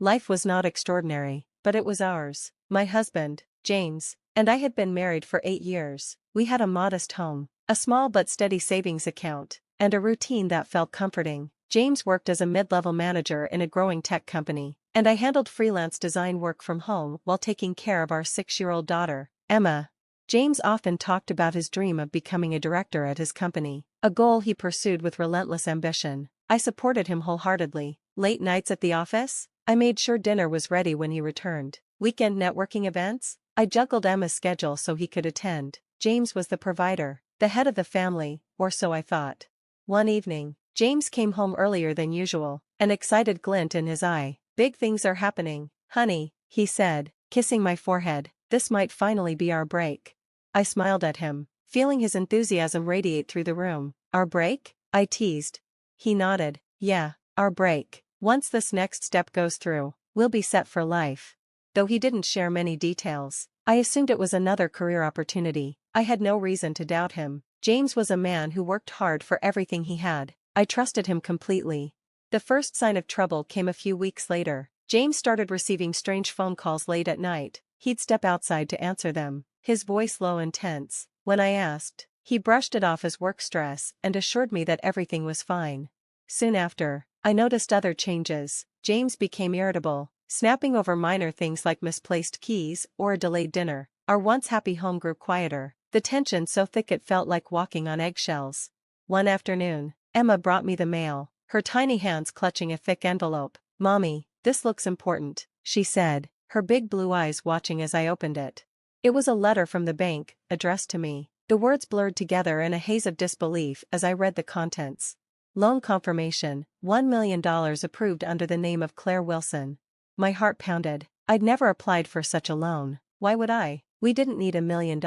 Life was not extraordinary, but it was ours. My husband, James, and I had been married for 8 years. We had a modest home, a small but steady savings account, and a routine that felt comforting. James worked as a mid-level manager in a growing tech company, and I handled freelance design work from home while taking care of our 6-year-old daughter, Emma. James often talked about his dream of becoming a director at his company, a goal he pursued with relentless ambition. I supported him wholeheartedly. Late nights at the office, I made sure dinner was ready when he returned. Weekend networking events, I juggled Emma's schedule so he could attend. James was the provider, the head of the family, or so I thought. One evening, James came home earlier than usual, an excited glint in his eye. "Big things are happening, honey," he said, kissing my forehead. "This might finally be our break." I smiled at him, feeling his enthusiasm radiate through the room. "Our break?" I teased. He nodded. "Yeah, our break. Once this next step goes through, we'll be set for life." Though he didn't share many details, I assumed it was another career opportunity. I had no reason to doubt him. James was a man who worked hard for everything he had. I trusted him completely. The first sign of trouble came a few weeks later. James started receiving strange phone calls late at night. He'd step outside to answer them, his voice low and tense. When I asked, he brushed it off as work stress and assured me that everything was fine. Soon after, I noticed other changes. James became irritable, snapping over minor things like misplaced keys or a delayed dinner. Our once happy home grew quieter, the tension so thick it felt like walking on eggshells. One afternoon, Emma brought me the mail, her tiny hands clutching a thick envelope. "Mommy, this looks important," she said, her big blue eyes watching as I opened it. It was a letter from the bank, addressed to me. The words blurred together in a haze of disbelief as I read the contents. Loan confirmation, $1 million approved under the name of Claire Wilson. My heart pounded. I'd never applied for such a loan. Why would I? We didn't need $1 million,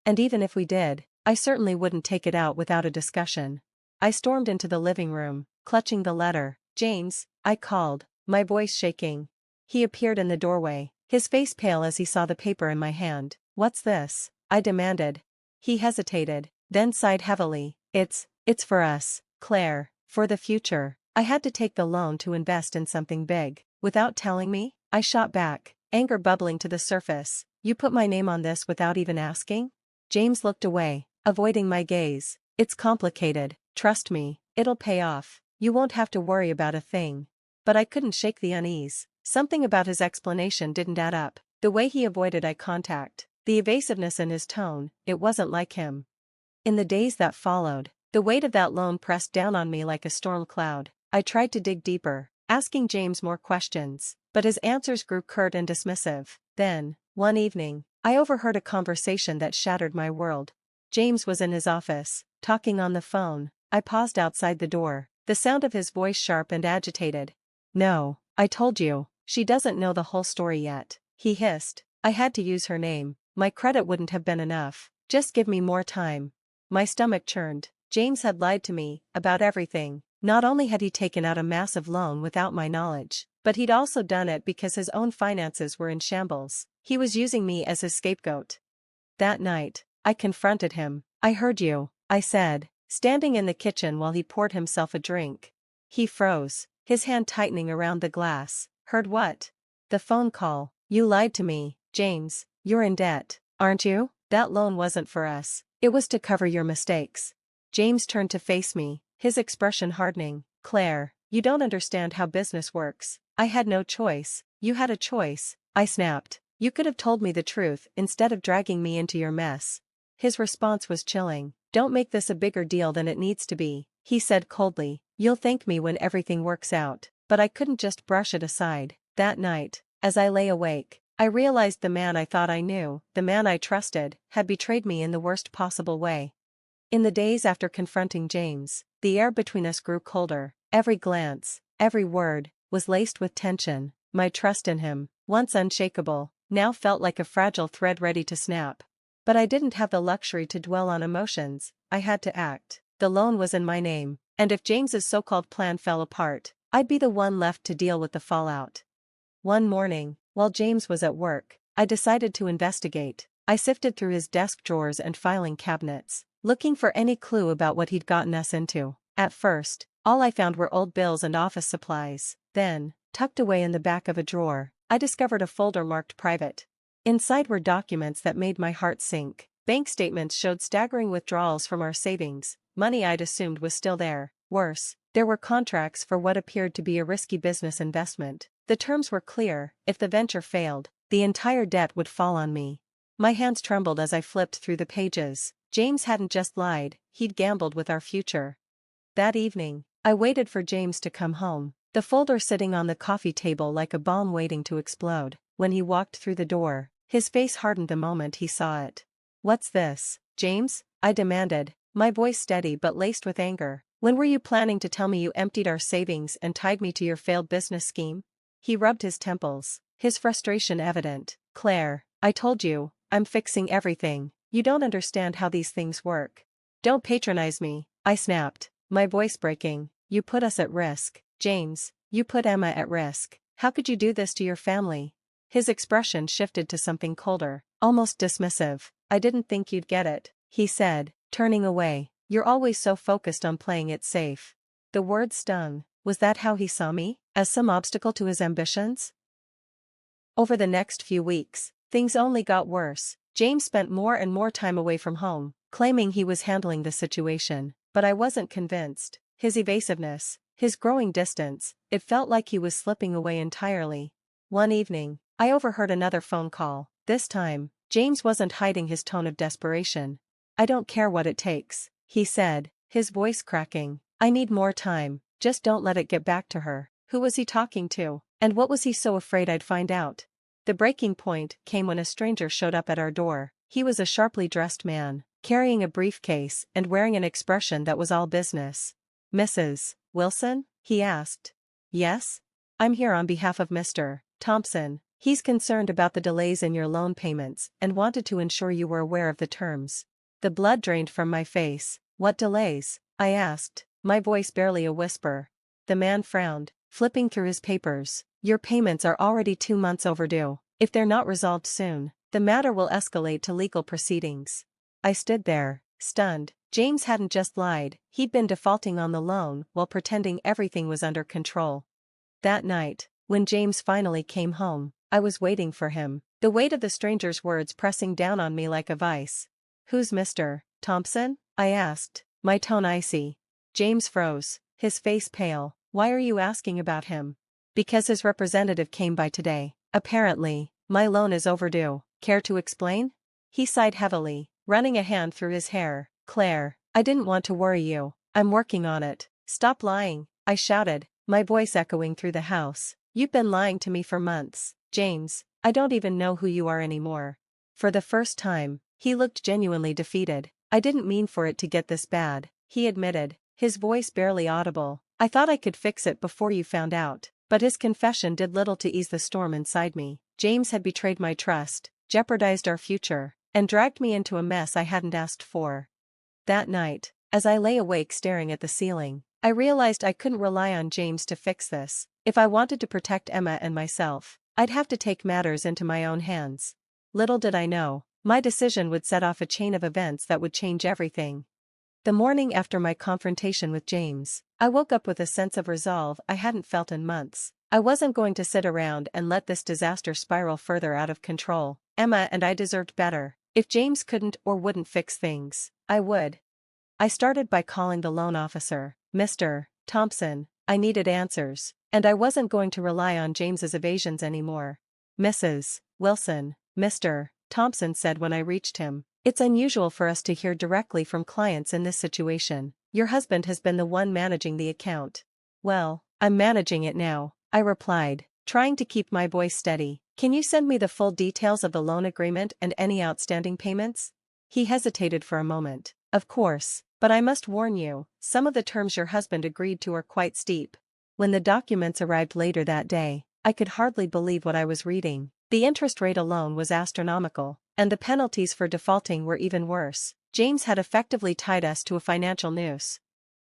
and even if we did, I certainly wouldn't take it out without a discussion. I stormed into the living room, clutching the letter. "James," I called, my voice shaking. He appeared in the doorway, his face pale as he saw the paper in my hand. "What's this?" I demanded. He hesitated, then sighed heavily. It's for us, Claire, for the future." I had to take the loan to invest in something big. Without telling me? I shot back, anger bubbling to the surface. "You put my name on this without even asking?" James looked away, avoiding my gaze. "It's complicated. Trust me, it'll pay off. You won't have to worry about a thing." But I couldn't shake the unease. Something about his explanation didn't add up. The way he avoided eye contact, the evasiveness in his tone, it wasn't like him. In the days that followed, the weight of that loan pressed down on me like a storm cloud. I tried to dig deeper, asking James more questions, but his answers grew curt and dismissive. Then, one evening, I overheard a conversation that shattered my world. James was in his office, talking on the phone. I paused outside the door, the sound of his voice sharp and agitated. "No, I told you, she doesn't know the whole story yet," he hissed. I had to use her name. My credit wouldn't have been enough. "Just give me more time." My stomach churned. James had lied to me about everything. Not only had he taken out a massive loan without my knowledge, but he'd also done it because his own finances were in shambles. He was using me as his scapegoat. That night, I confronted him. "I heard you," I said, standing in the kitchen while he poured himself a drink. He froze, his hand tightening around the glass. "Heard what?" "The phone call. You lied to me, James. You're in debt, aren't you? That loan wasn't for us. It was to cover your mistakes." James turned to face me, his expression hardening. "Claire, you don't understand how business works. I had no choice." "You had a choice," I snapped. "You could have told me the truth instead of dragging me into your mess." His response was chilling. "Don't make this a bigger deal than it needs to be," he said coldly. "You'll thank me when everything works out." But I couldn't just brush it aside. That night, as I lay awake, I realized the man I thought I knew, the man I trusted, had betrayed me in the worst possible way. In the days after confronting James, the air between us grew colder. Every glance, every word, was laced with tension. My trust in him, once unshakable, now felt like a fragile thread ready to snap. But I didn't have the luxury to dwell on emotions. I had to act. The loan was in my name, and if James's so-called plan fell apart, I'd be the one left to deal with the fallout. One morning, while James was at work, I decided to investigate. I sifted through his desk drawers and filing cabinets, looking for any clue about what he'd gotten us into. At first, all I found were old bills and office supplies. Then, Tucked away in the back of a drawer, I discovered a folder marked private. Inside were documents that made my heart sink. Bank statements showed staggering withdrawals from our savings, money I'd assumed was still there. Worse, there were contracts for what appeared to be a risky business investment. The terms were clear: if the venture failed, the entire debt would fall on me. My hands trembled as I flipped through the pages. James hadn't just lied, he'd gambled with our future. That evening, I waited for James to come home, the folder sitting on the coffee table like a bomb waiting to explode. When he walked through the door, his face hardened the moment he saw it. "What's this, James?" I demanded, my voice steady but laced with anger. "When were you planning to tell me you emptied our savings and tied me to your failed business scheme?" He rubbed his temples, his frustration evident. "Claire, I told you, I'm fixing everything. You don't understand how these things work." "Don't patronize me," I snapped, my voice breaking. "You put us at risk, James. You put Emma at risk. How could you do this to your family?" His expression shifted to something colder, almost dismissive. "I didn't think you'd get it," he said, turning away. "You're always so focused on playing it safe." The word stung. Was that how he saw me? As some obstacle to his ambitions? Over the next few weeks, things only got worse. James spent more and more time away from home, claiming he was handling the situation, but I wasn't convinced. His evasiveness, his growing distance, it felt like he was slipping away entirely. One evening, I overheard another phone call. This time, James wasn't hiding his tone of desperation. "I don't care what it takes," he said, his voice cracking. "I need more time, just don't let it get back to her." Who was he talking to, and what was he so afraid I'd find out? The breaking point came when a stranger showed up at our door. He was a sharply dressed man, carrying a briefcase and wearing an expression that was all business. "Mrs. Wilson?" he asked. "Yes? I'm here on behalf of Mr. Thompson. He's concerned about the delays in your loan payments and wanted to ensure you were aware of the terms." The blood drained from my face. "What delays?" I asked, my voice barely a whisper. The man frowned, flipping through his papers. "Your payments are already 2 months overdue. If they're not resolved soon, the matter will escalate to legal proceedings." I stood there, stunned. James hadn't just lied, he'd been defaulting on the loan while pretending everything was under control. That night, when James finally came home, I was waiting for him, the weight of the stranger's words pressing down on me like a vice. "Who's Mr. Thompson?" I asked, my tone icy. James froze, his face pale. "Why are you asking about him?" "Because his representative came by today. Apparently, my loan is overdue. Care to explain?" He sighed heavily, running a hand through his hair. "Claire, I didn't want to worry you. I'm working on it." "Stop lying," I shouted, my voice echoing through the house. "You've been lying to me for months, James. I don't even know who you are anymore." For the first time, he looked genuinely defeated. "I didn't mean for it to get this bad," he admitted, his voice barely audible. "I thought I could fix it before you found out." But his confession did little to ease the storm inside me. James had betrayed my trust, jeopardized our future, and dragged me into a mess I hadn't asked for. That night, as I lay awake staring at the ceiling, I realized I couldn't rely on James to fix this. If I wanted to protect Emma and myself, I'd have to take matters into my own hands. Little did I know, my decision would set off a chain of events that would change everything. The morning after my confrontation with James, I woke up with a sense of resolve I hadn't felt in months. I wasn't going to sit around and let this disaster spiral further out of control. Emma and I deserved better. If James couldn't or wouldn't fix things, I would. I started by calling the loan officer. "Mr. Thompson, I needed answers, and I wasn't going to rely on James's evasions anymore." "Mrs. Wilson," Mr. Thompson said when I reached him. "It's unusual for us to hear directly from clients in this situation. Your husband has been the one managing the account." "Well, I'm managing it now," I replied, trying to keep my voice steady. "Can you send me the full details of the loan agreement and any outstanding payments?" He hesitated for a moment. "Of course, but I must warn you, some of the terms your husband agreed to are quite steep." When the documents arrived later that day, I could hardly believe what I was reading. The interest rate alone was astronomical, and the penalties for defaulting were even worse. James had effectively tied us to a financial noose.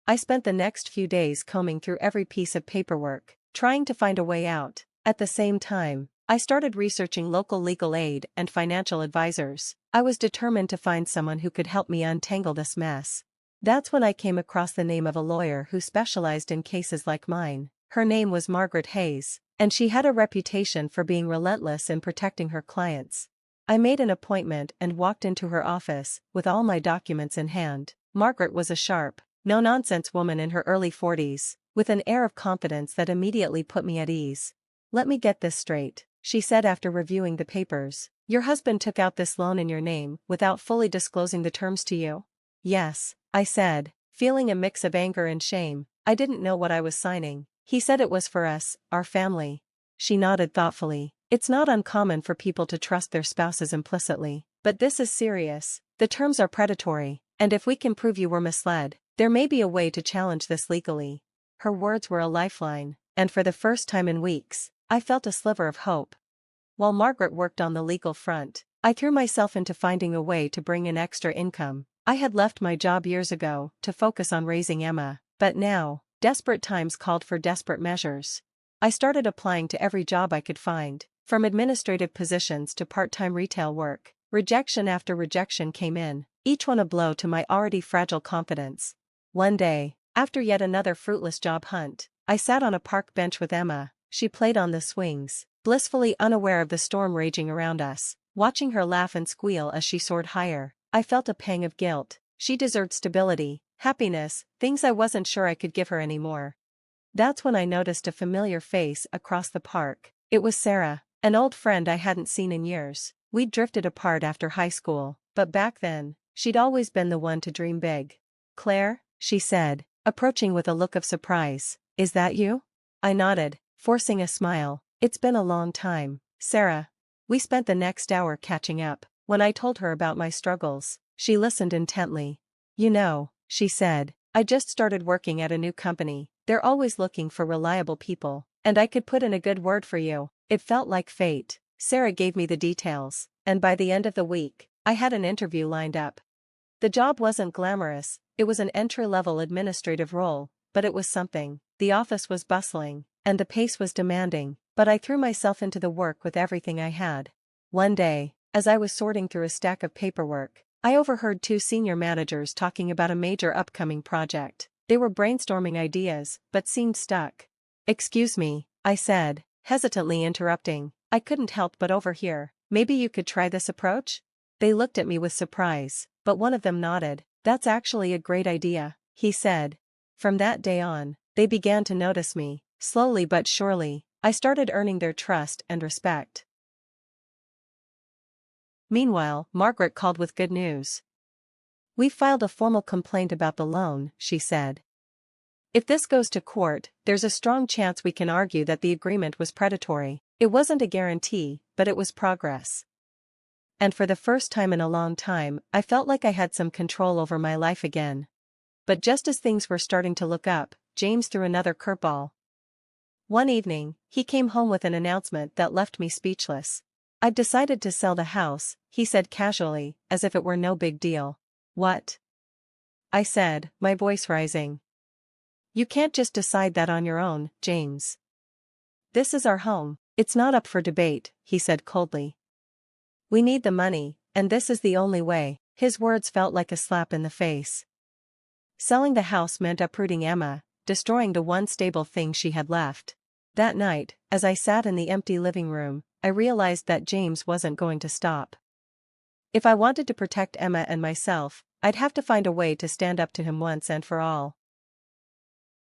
I spent the next few days combing through every piece of paperwork, trying to find a way out. At the same time, I started researching local legal aid and financial advisors. I was determined to find someone who could help me untangle this mess. That's when I came across the name of a lawyer who specialized in cases like mine. Her name was Margaret Hayes, and she had a reputation for being relentless in protecting her clients. I made an appointment and walked into her office, with all my documents in hand. Margaret was a sharp, no-nonsense woman in her early 40s, with an air of confidence that immediately put me at ease. "Let me get this straight," she said after reviewing the papers. "Your husband took out this loan in your name without fully disclosing the terms to you?" "Yes," I said, feeling a mix of anger and shame. I didn't know what I was signing. "He said it was for us, our family." She nodded thoughtfully. "It's not uncommon for people to trust their spouses implicitly. But this is serious. The terms are predatory, and if we can prove you were misled, there may be a way to challenge this legally." Her words were a lifeline, and for the first time in weeks, I felt a sliver of hope. While Margaret worked on the legal front, I threw myself into finding a way to bring in extra income. I had left my job years ago to focus on raising Emma, but now, desperate times called for desperate measures. I started applying to every job I could find, from administrative positions to part-time retail work. Rejection after rejection came in, each one a blow to my already fragile confidence. One day, after yet another fruitless job hunt, I sat on a park bench with Emma. She played on the swings, blissfully unaware of the storm raging around us. Watching her laugh and squeal as she soared higher, I felt a pang of guilt. She deserved stability, happiness, things I wasn't sure I could give her anymore. That's when I noticed a familiar face across the park. It was Sarah, an old friend I hadn't seen in years. We'd drifted apart after high school, but back then, she'd always been the one to dream big. "Claire," she said, approaching with a look of surprise, "is that you?" I nodded, forcing a smile. "It's been a long time, Sarah." We spent the next hour catching up. When I told her about my struggles, she listened intently. "You know," she said, "I just started working at a new company. They're always looking for reliable people, and I could put in a good word for you." It felt like fate. Sarah gave me the details, and by the end of the week, I had an interview lined up. The job wasn't glamorous, it was an entry-level administrative role, but it was something. The office was bustling, and the pace was demanding, but I threw myself into the work with everything I had. One day, as I was sorting through a stack of paperwork, I overheard two senior managers talking about a major upcoming project. They were brainstorming ideas, but seemed stuck. "Excuse me," I said, hesitantly interrupting. "I couldn't help but overhear. Maybe you could try this approach?" They looked at me with surprise, but one of them nodded. "That's actually a great idea," he said. From that day on, they began to notice me. Slowly but surely, I started earning their trust and respect. Meanwhile, Margaret called with good news. "We filed a formal complaint about the loan," she said. "If this goes to court, there's a strong chance we can argue that the agreement was predatory. It wasn't a guarantee, but it was progress." And for the first time in a long time, I felt like I had some control over my life again. But just as things were starting to look up, James threw another curveball. One evening, he came home with an announcement that left me speechless. "I've decided to sell the house," he said casually, as if it were no big deal. "What?" I said, my voice rising. "You can't just decide that on your own, James. This is our home, it's not up for debate," he said coldly. "We need the money, and this is the only way." His words felt like a slap in the face. Selling the house meant uprooting Emma, destroying the one stable thing she had left. That night, as I sat in the empty living room, I realized that James wasn't going to stop. If I wanted to protect Emma and myself, I'd have to find a way to stand up to him once and for all.